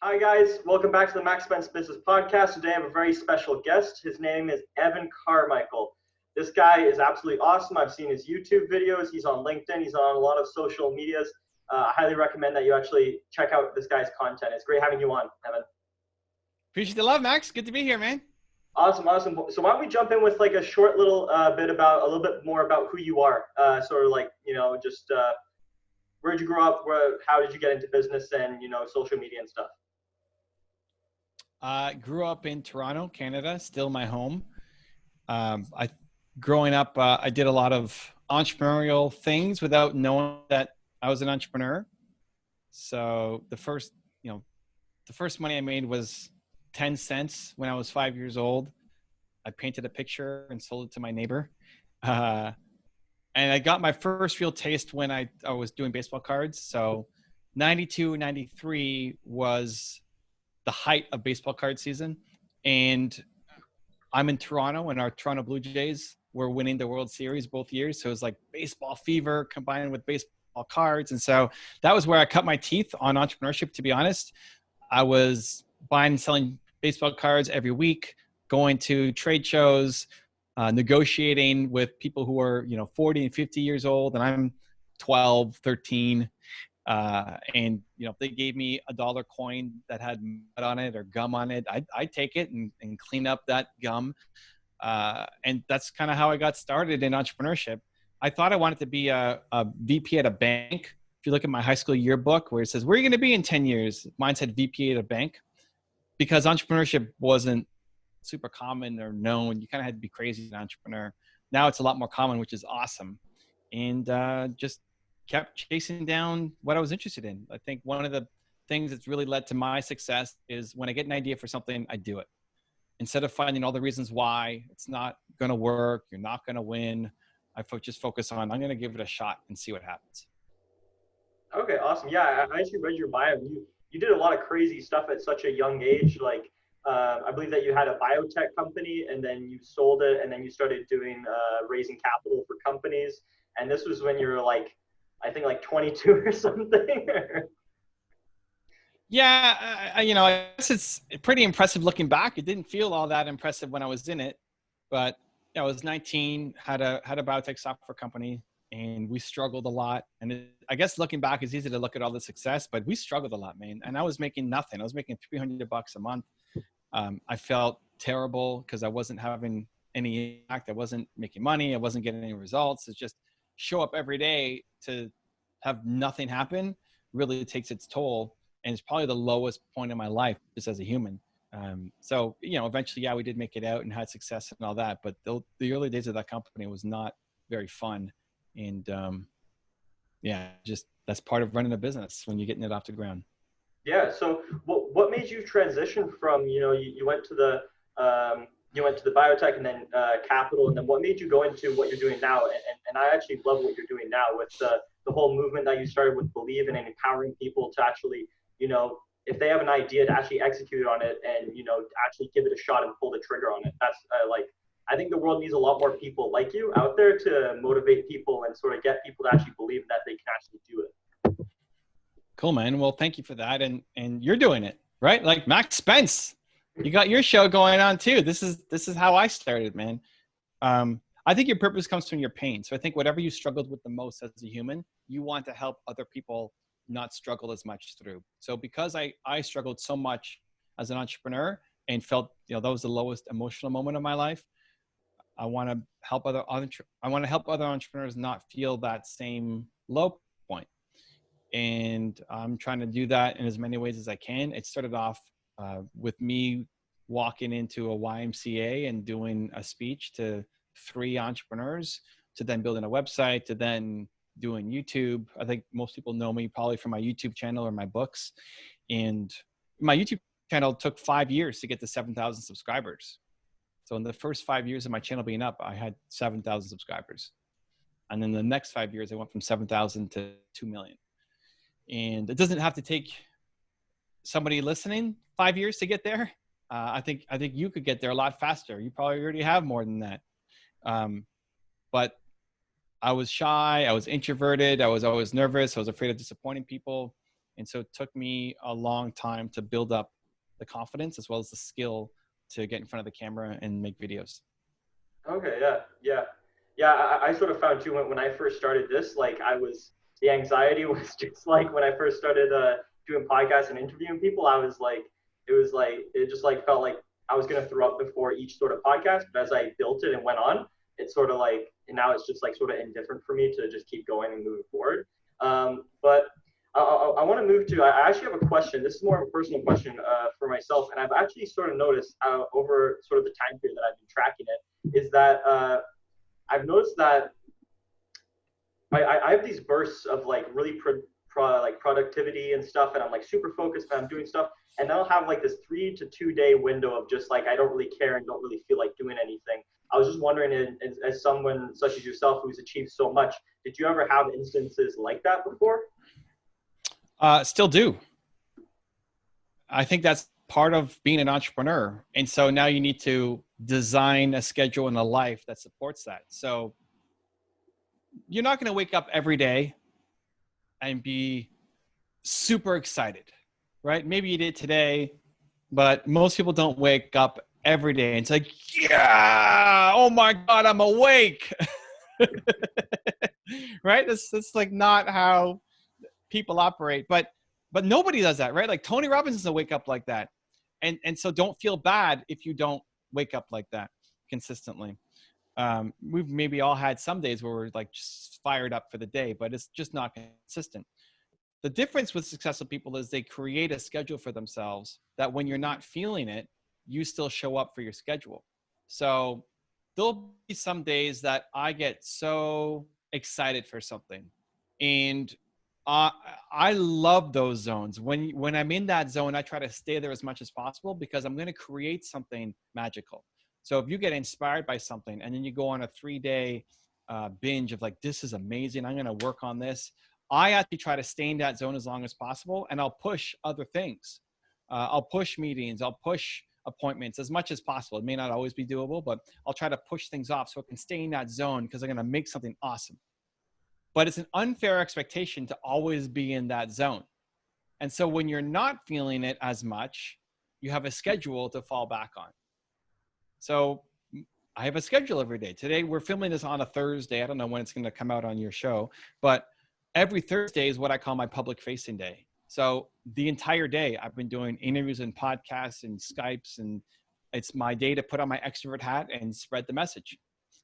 Hi guys, welcome back to the Max Spence Business Podcast. Today I have a very special guest. His name is Evan Carmichael. This guy is absolutely awesome. I've seen his YouTube videos. He's on LinkedIn. He's on a lot of social medias. I highly recommend that you actually check out this guy's content. It's great having you on, Evan. Appreciate the love, Max. Good to be here, man. Awesome, awesome. So why don't we jump in with like a short little a little bit more about who you are, sort of like just where'd you grow up, how did you get into business, and social media and stuff. Grew up in Toronto, Canada, still my home. Growing up, I did a lot of entrepreneurial things without knowing that I was an entrepreneur. So the first money I made was 10 cents when I was 5 years old. I painted a picture and sold it to my neighbor. And I got my first real taste when I was doing baseball cards. So 92, 93 was the height of baseball card season. And I'm in Toronto, and our Toronto Blue Jays were winning the World Series both years. So it was like baseball fever combined with baseball cards. And so that was where I cut my teeth on entrepreneurship, to be honest. I was buying and selling baseball cards every week, going to trade shows, negotiating with people who are, 40 and 50 years old, and I'm 12, 13. And if they gave me a dollar coin that had mud on it or gum on it, I'd take it and clean up that gum. And that's kind of how I got started in entrepreneurship. I thought I wanted to be a VP at a bank. If you look at my high school yearbook where it says, where are you going to be in 10 years? Mine said VP at a bank, because entrepreneurship wasn't super common or known. You kind of had to be crazy as an entrepreneur. Now it's a lot more common, which is awesome. And just kept chasing down what I was interested in. I think one of the things that's really led to my success is when I get an idea for something, I do it. Instead of finding all the reasons why it's not going to work, you're not going to win, I just focus on, I'm going to give it a shot and see what happens. Okay, awesome. Yeah, I actually read your bio. You did a lot of crazy stuff at such a young age. Like, I believe that you had a biotech company, and then you sold it, and then you started doing raising capital for companies. And this was when you were like, I think like 22 or something. Yeah, I guess it's pretty impressive looking back. It didn't feel all that impressive when I was in it, but I was 19, had a biotech software company, and we struggled a lot. And I guess looking back, it's easy to look at all the success, but we struggled a lot, man. And I was making nothing. I was making $300 a month. I felt terrible because I wasn't having any impact. I wasn't making money. I wasn't getting any results. It's just show up every day to have nothing happen really takes its toll. And it's probably the lowest point in my life just as a human. So, eventually, yeah, we did make it out and had success and all that. But the early days of that company was not very fun. And just that's part of running a business when you're getting it off the ground. Yeah. So what made you transition from, you went to the biotech and then capital, and then what made you go into what you're doing now? And I actually love what you're doing now with the whole movement that you started with Believe in, and empowering people to actually, if they have an idea, to actually execute on it and, actually give it a shot and pull the trigger on it. That's I think the world needs a lot more people like you out there to motivate people and sort of get people to actually believe that they can actually do it. Cool, man. Well, thank you for that. And you're doing it, right? Like Max Spence, you got your show going on too. This is how I started, man. I think your purpose comes from your pain. So I think whatever you struggled with the most as a human, you want to help other people not struggle as much through. So because I struggled so much as an entrepreneur and felt, that was the lowest emotional moment of my life, I want to help other entrepreneurs not feel that same low point. And I'm trying to do that in as many ways as I can. It started off with me walking into a YMCA and doing a speech to 3 entrepreneurs, to then building a website, to then doing YouTube. I think most people know me probably from my YouTube channel or my books. And my YouTube channel took 5 years to get to 7,000 subscribers. So in the first 5 years of my channel being up, I had 7,000 subscribers. And then the next 5 years, I went from 7,000 to 2 million. And it doesn't have to take somebody listening 5 years to get there. I think you could get there a lot faster. You probably already have more than that. But I was shy. I was introverted. I was always nervous. I was afraid of disappointing people. And so it took me a long time to build up the confidence as well as the skill to get in front of the camera and make videos. Okay, yeah. I sort of found too when I first started this, like the anxiety was just like when I first started doing podcasts and interviewing people, I was like, it just like felt like I was gonna throw up before each sort of podcast. But as I built it and went on, it's sort of like, and now it's just like sort of indifferent for me to just keep going and moving forward. But I want to move to, I actually have a question. This is more of a personal question for myself. And I've actually sort of noticed over sort of the time period that I've been tracking it, is that I've noticed that I have these bursts of like really like productivity and stuff. And I'm like super focused and I'm doing stuff. And then I'll have like this 3 to 2 day window of just like, I don't really care and don't really feel like doing anything. I was just wondering, as someone such as yourself who's achieved so much, did you ever have instances like that before? Still do. I think that's part of being an entrepreneur. And so now you need to design a schedule and a life that supports that. So you're not going to wake up every day and be super excited, right? Maybe you did today, but most people don't wake up every day. It's like, yeah, oh my God, I'm awake. Right? That's like not how people operate, but nobody does that, right? Like Tony Robbins doesn't wake up like that. And so don't feel bad if you don't wake up like that consistently. We've maybe all had some days where we're like just fired up for the day, but it's just not consistent. The difference with successful people is they create a schedule for themselves that when you're not feeling it, you still show up for your schedule. So there'll be some days that I get so excited for something, and I love those zones. When I'm in that zone, I try to stay there as much as possible because I'm going to create something magical. So if you get inspired by something and then you go on a 3-day binge of like, this is amazing, I'm going to work on this. I actually try to stay in that zone as long as possible, and I'll push other things. I'll push meetings, I'll push appointments as much as possible. It may not always be doable, but I'll try to push things off so I can stay in that zone because I'm going to make something awesome. But it's an unfair expectation to always be in that zone. And so when you're not feeling it as much, you have a schedule to fall back on. So I have a schedule every day. Today, we're filming this on a Thursday. I don't know when it's going to come out on your show, but every Thursday is what I call my public facing day. So the entire day I've been doing interviews and podcasts and Skypes, and it's my day to put on my extrovert hat and spread the message.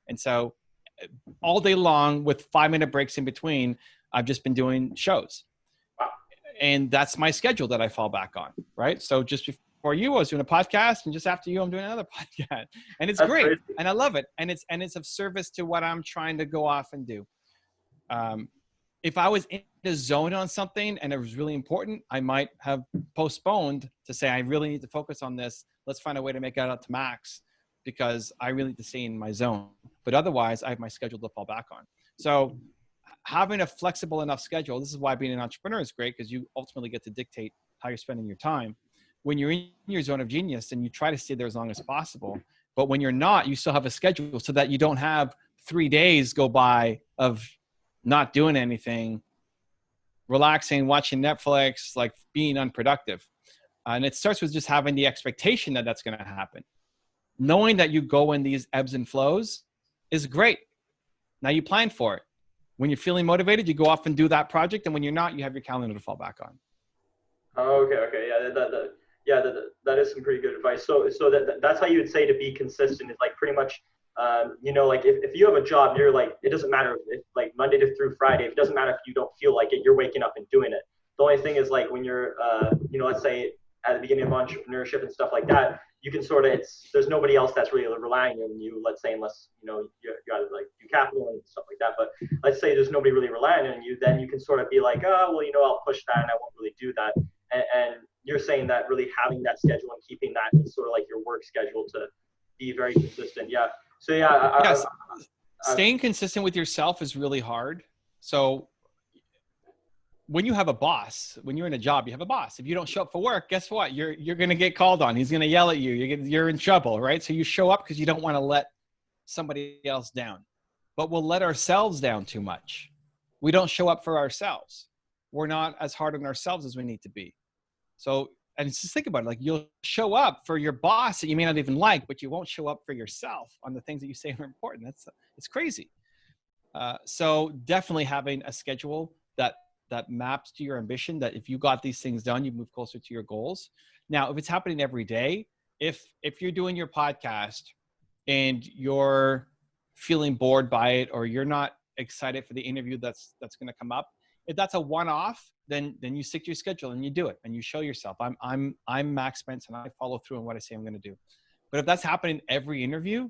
And so all day long with 5-minute breaks in between, I've just been doing shows. And that's my schedule that I fall back on, right? So just before you, I was doing a podcast, and just after you, I'm doing another podcast. And it's great. Crazy. And I love it. And it's of service to what I'm trying to go off and do. If I was in the zone on something and it was really important, I might have postponed to say, I really need to focus on this. Let's find a way to make it out to max because I really need to stay in my zone. But otherwise, I have my schedule to fall back on. So having a flexible enough schedule, this is why being an entrepreneur is great, because you ultimately get to dictate how you're spending your time. When you're in your zone of genius, then you try to stay there as long as possible. But when you're not, you still have a schedule so that you don't have 3 days go by of not doing anything, relaxing, watching Netflix, like being unproductive. And it starts with just having the expectation that that's going to happen. Knowing that you go in these ebbs and flows is great. Now you plan for it. When you're feeling motivated, you go off and do that project. And when you're not, you have your calendar to fall back on. Oh, okay. Yeah, that is some pretty good advice. So that's how you would say to be consistent is like pretty much, like if you have a job, you're like, it doesn't matter if like Monday through Friday, it doesn't matter if you don't feel like it, you're waking up and doing it. The only thing is like when you're, let's say at the beginning of entrepreneurship and stuff like that, you can sort of, there's nobody else that's really relying on you, let's say, unless, you got to like do capital and stuff like that. But let's say there's nobody really relying on you, then you can sort of be like, oh, well, I'll push that and I won't really do that. And you're saying that really having that schedule and keeping that is sort of like your work schedule to be very consistent. Yeah. So yeah. Yes. Staying consistent with yourself is really hard. So when you have a boss, when you're in a job, you have a boss. If you don't show up for work, guess what? You're going to get called on. He's going to yell at you. You're in trouble, right? So you show up because you don't want to let somebody else down. But we'll let ourselves down too much. We don't show up for ourselves. we're not as hard on ourselves as we need to be. So, and just think about it, like you'll show up for your boss that you may not even like, but you won't show up for yourself on the things that you say are important. It's crazy. So definitely having a schedule that maps to your ambition, that if you got these things done, you move closer to your goals. Now, if it's happening every day, if you're doing your podcast and you're feeling bored by it, or you're not excited for the interview that's going to come up, if that's a one-off, then you stick to your schedule and you do it and you show yourself, I'm Max Spence and I follow through on what I say I'm going to do. But if that's happening every interview,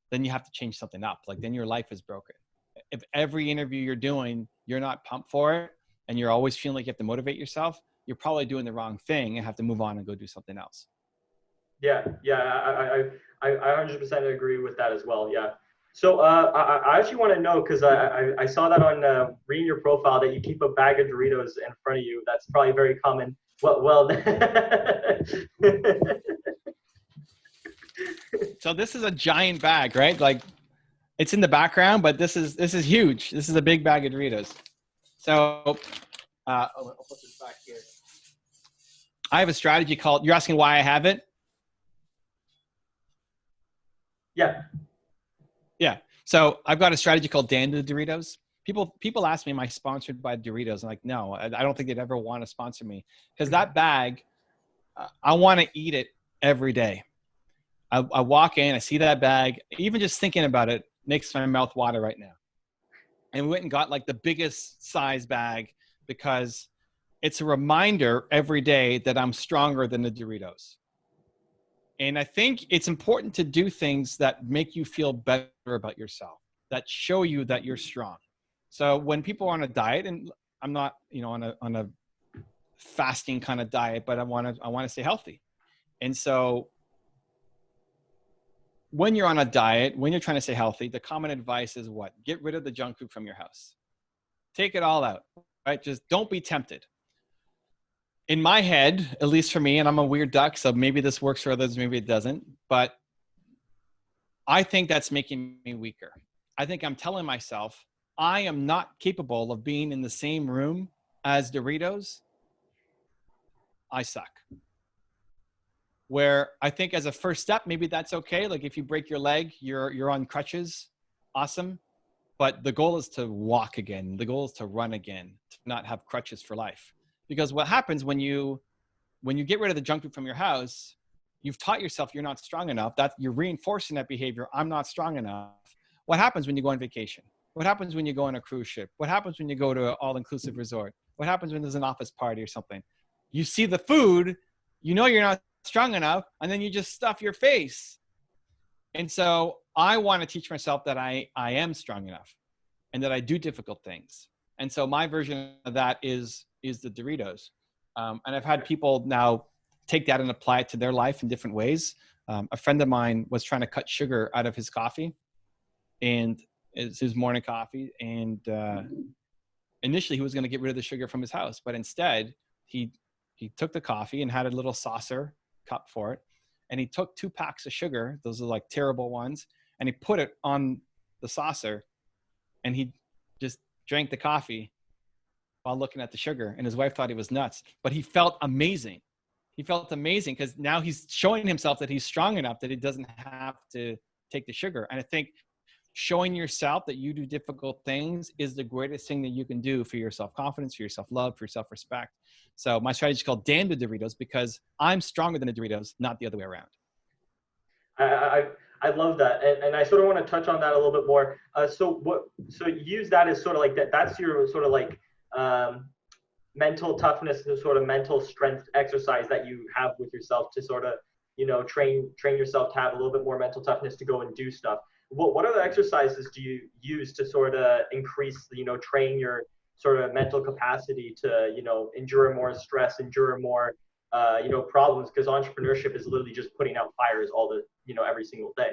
then you have to change something up. Like then your life is broken. If every interview you're doing, you're not pumped for it, and you're always feeling like you have to motivate yourself, you're probably doing the wrong thing and have to move on and go do something else. Yeah, I 100% agree with that as well. Yeah. So I actually want to know, because I saw that on reading your profile, that you keep a bag of Doritos in front of you. That's probably very common. Well. So this is a giant bag, right? Like it's in the background, but this is huge. This is a big bag of Doritos. So I'll put this back here. I have a strategy called, you're asking why I have it? Yeah. Yeah. So I've got a strategy called Dan the Doritos. People ask me, am I sponsored by Doritos? I'm like, no, I don't think they'd ever want to sponsor me, because that bag, I want to eat it every day. I walk in, I see that bag, even just thinking about it makes my mouth water right now. And we went and got like the biggest size bag, because it's a reminder every day that I'm stronger than the Doritos. And I think it's important to do things that make you feel better about yourself, that show you that you're strong. So when people are on a diet, and I'm not, on a fasting kind of diet, but I want to stay healthy. And so when you're on a diet, when you're trying to stay healthy, the common advice is what? Get rid of the junk food from your house. Take it all out, right? Just don't be tempted. In my head, at least for me, and I'm a weird duck, so maybe this works for others, maybe it doesn't, but I think that's making me weaker. I think I'm telling myself, I am not capable of being in the same room as Doritos. I suck. Where I think as a first step, maybe that's okay. Like if you break your leg, you're on crutches, awesome. But the goal is to walk again. The goal is to run again, to not have crutches for life. Because what happens when you get rid of the junk food from your house, you've taught yourself you're not strong enough. That you're reinforcing that behavior. I'm not strong enough. What happens when you go on vacation? What happens when you go on a cruise ship? What happens when you go to an all-inclusive resort? What happens when there's an office party or something? You see the food, you know you're not strong enough, and then you just stuff your face. And so I want to teach myself that I am strong enough and that I do difficult things. And so my version of that is the Doritos. And I've had people now take that and apply it to their life in different ways. A friend of mine was trying to cut sugar out of his coffee, and it's his morning coffee. And initially he was going to get rid of the sugar from his house, but instead he took the coffee and had a little saucer cup for it. And he took 2 packs of sugar. Those are like terrible ones. And he put it on the saucer, and he just drank the coffee while looking at the sugar. And his wife thought he was nuts, but he felt amazing. He felt amazing because now he's showing himself that he's strong enough that he doesn't have to take the sugar. And I think showing yourself that you do difficult things is the greatest thing that you can do for your self-confidence, for your self-love, for your self-respect. So my strategy is called Dan the Doritos, because I'm stronger than the Doritos, not the other way around. I love that, and I sort of want to touch on that a little bit more. So use that as sort of like that. That's your sort of like mental toughness, the sort of mental strength exercise that you have with yourself to sort of train yourself to have a little bit more mental toughness to go and do stuff. What other exercises do you use to sort of increase, train your sort of mental capacity to, endure more stress, endure more, problems? Because entrepreneurship is literally just putting out fires every single day.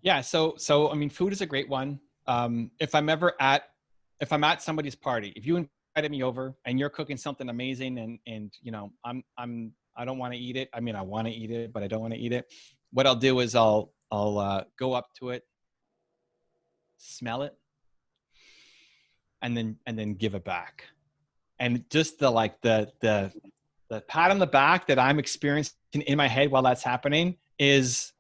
Yeah. So, I mean, food is a great one. If I'm at somebody's party, if you invited me over and you're cooking something amazing and I don't want to eat it. I mean, I want to eat it, but I don't want to eat it. What I'll do is I'll go up to it, smell it, and then give it back. And just the pat on the back that I'm experiencing in my head while that's happening is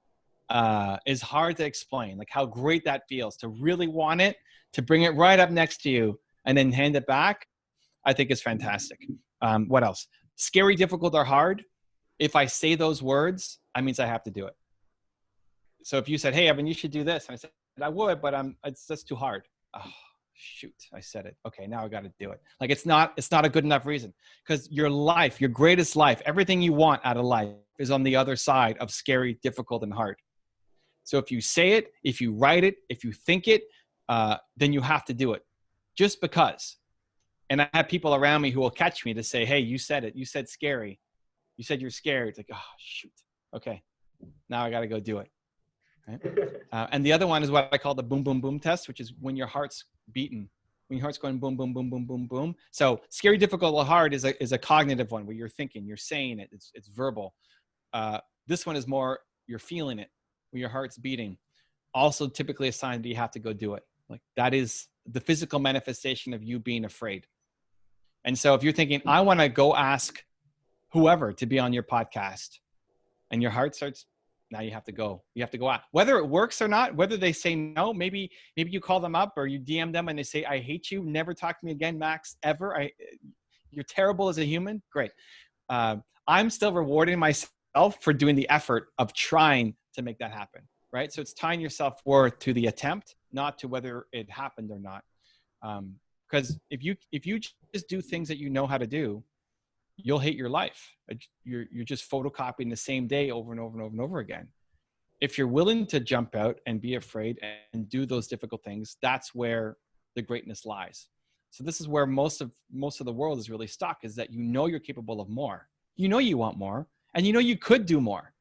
hard to explain. Like how great that feels to really want it, to bring it right up next to you and then hand it back. I think it's fantastic. What else? Scary, difficult, or hard. If I say those words, that means I have to do it. So if you said, "Hey, Evan, you should do this," and I said, "I would, but it's just too hard." Oh, shoot, I said it. Okay, now I got to do it. Like it's not a good enough reason, because your life, your greatest life, everything you want out of life is on the other side of scary, difficult, and hard. So if you say it, if you write it, if you think it, then you have to do it, just because. And I have people around me who will catch me to say, "Hey, you said it. You said scary. You said you're scared." It's like, oh, shoot. Okay, now I got to go do it. Right? And the other one is what I call the boom, boom, boom test, which is when your heart's beating, when your heart's going boom, boom, boom, boom, boom, boom. So scary, difficult, or hard is a cognitive one where you're thinking, you're saying it, it's verbal. This one is more, you're feeling it, when your heart's beating. Also typically a sign that you have to go do it. Like that is the physical manifestation of you being afraid. And so if you're thinking, I want to go ask whoever to be on your podcast, and your heart starts, now you have to go. You have to go out. Whether it works or not, whether they say no, maybe you call them up or you DM them and they say, "I hate you. Never talk to me again, Max, ever. You're terrible as a human." Great. I'm still rewarding myself for doing the effort of trying to make that happen, right? So it's tying your self-worth to the attempt, not to whether it happened or not. Because if you just do things that you know how to do, you'll hate your life. You're just photocopying the same day over and over and over and over again. If you're willing to jump out and be afraid and do those difficult things, that's where the greatness lies. So this is where most of the world is really stuck, is that you know you're capable of more. You know you want more, and you know you could do more.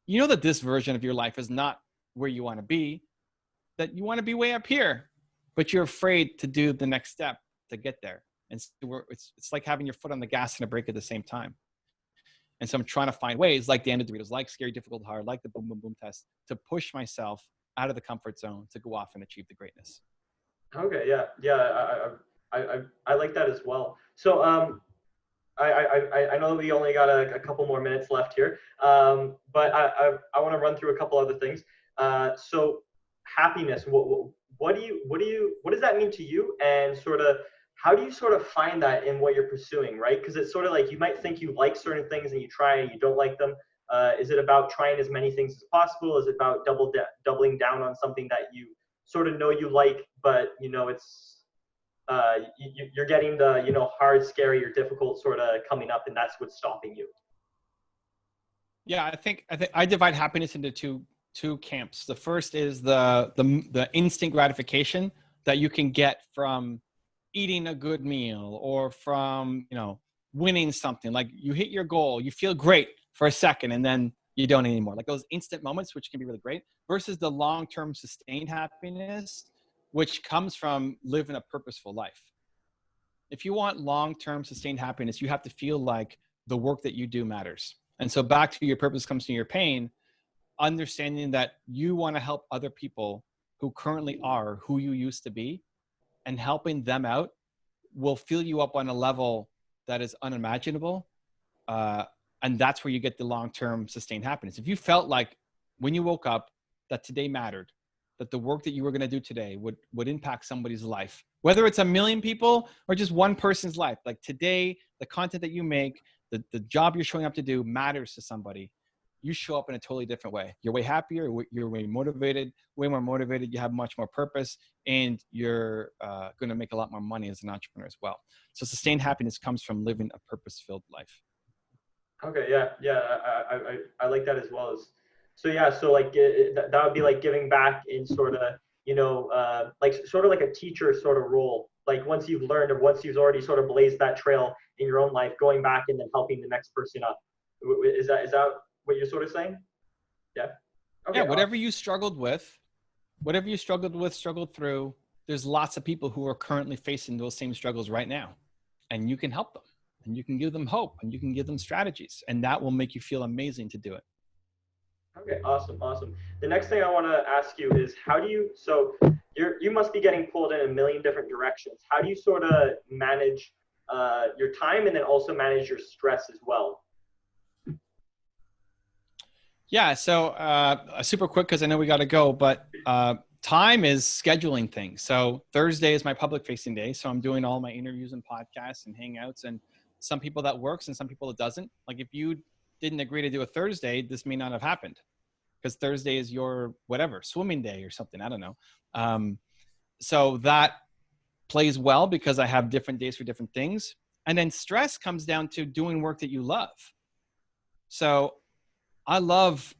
You know that this version of your life is not where you want to be, that you want to be way up here, but you're afraid to do the next step to get there. And it's like having your foot on the gas and a brake at the same time. And so I'm trying to find ways, like the end of Doritos, like scary, difficult, hard, like the boom, boom, boom test, to push myself out of the comfort zone to go off and achieve the greatness. Okay, yeah, I like that as well. So I know that we only got a couple more minutes left here, but I want to run through a couple other things. So happiness, what does that mean to you, and sort of how do you sort of find that in what you're pursuing, right? Because it's sort of like you might think you like certain things and you try and you don't like them. Is it about trying as many things as possible? Is it about doubling down on something that you sort of know you like, but you know it's you're getting the hard, scary, or difficult sort of coming up, and that's what's stopping you? Yeah, I think I divide happiness into two camps. The first is the instant gratification that you can get from eating a good meal, or from winning something. Like you hit your goal, you feel great for a second, and then you don't anymore. Like those instant moments, which can be really great, versus the long-term sustained happiness, which comes from living a purposeful life. If you want long-term sustained happiness, you have to feel like the work that you do matters. And so back to your purpose comes to your pain, understanding that you want to help other people who currently are who you used to be, and helping them out will fill you up on a level that is unimaginable. And that's where you get the long-term sustained happiness. If you felt like when you woke up that today mattered, that the work that you were going to do today would impact somebody's life, whether it's 1 million people or just one person's life, like today, the content that you make, the job you're showing up to do matters to somebody, you show up in a totally different way. You're way happier, you're way motivated, way more motivated, you have much more purpose, and you're going to make a lot more money as an entrepreneur as well. So sustained happiness comes from living a purpose-filled life. Okay, yeah, I like that as well. So yeah, so like that would be like giving back in sort of, like sort of like a teacher sort of role. Like once you've learned, or once you've already sort of blazed that trail in your own life, going back and then helping the next person up. Is that what you're sort of saying? Yeah. Okay. Yeah, whatever you struggled through, there's lots of people who are currently facing those same struggles right now, and you can help them, and you can give them hope, and you can give them strategies, and that will make you feel amazing to do it. Okay, awesome. The next thing I want to ask you is, so you must be getting pulled in a million different directions. How do you sort of manage your time and then also manage your stress as well? Yeah. So super quick because I know we got to go, but time is scheduling things. So Thursday is my public facing day. So I'm doing all my interviews and podcasts and hangouts, and some people that works and some people it doesn't. Like if you didn't agree to do a Thursday, this may not have happened because Thursday is your whatever swimming day or something. I don't know. So that plays well because I have different days for different things. And then stress comes down to doing work that you love. So I love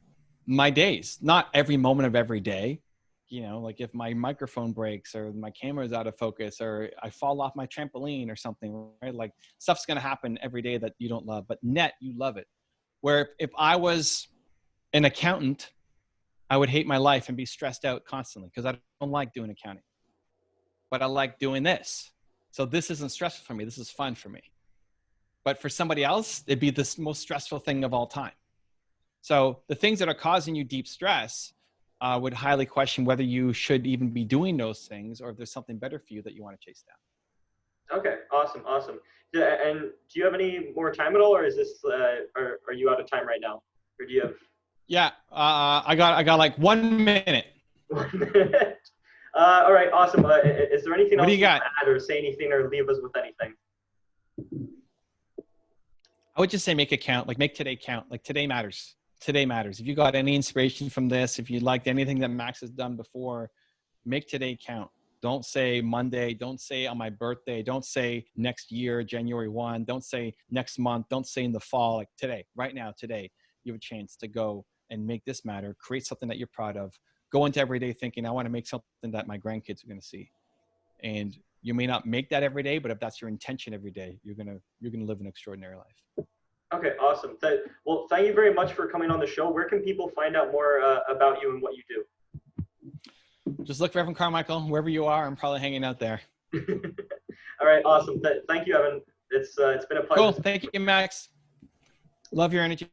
my days, not every moment of every day. You know, like if my microphone breaks or my camera is out of focus or I fall off my trampoline or something, right? Like stuff's going to happen every day that you don't love, but net, you love it. Where if I was an accountant, I would hate my life and be stressed out constantly because I don't like doing accounting, but I like doing this. So this isn't stressful for me. This is fun for me. But for somebody else, it'd be the most stressful thing of all time. So the things that are causing you deep stress would highly question whether you should even be doing those things or if there's something better for you that you want to chase down. Okay, awesome, awesome. Yeah, and do you have any more time at all, or is this are you out of time right now, or do you have? Yeah, I got like 1 minute. 1 minute. All right, awesome. Is there anything What else do you got? want to add or say anything or leave us with anything? I would just say make it count. Like make today count. Like today matters. Today matters. If you got any inspiration from this, if you liked anything that Max has done before, make today count. Don't say Monday. Don't say on my birthday. Don't say next year, January 1. Don't say next month. Don't say in the fall. Like today, right now, today, you have a chance to go and make this matter. Create something that you're proud of. Go into every day thinking, I want to make something that my grandkids are going to see. And you may not make that every day, but if that's your intention every day, you're gonna live an extraordinary life. Okay, awesome. Well, thank you very much for coming on the show. Where can people find out more about you and what you do? Just look for Evan Carmichael, wherever you are. I'm probably hanging out there. All right, awesome. Thank you, Evan. It's been a pleasure. Cool. Thank you, Max. Love your energy.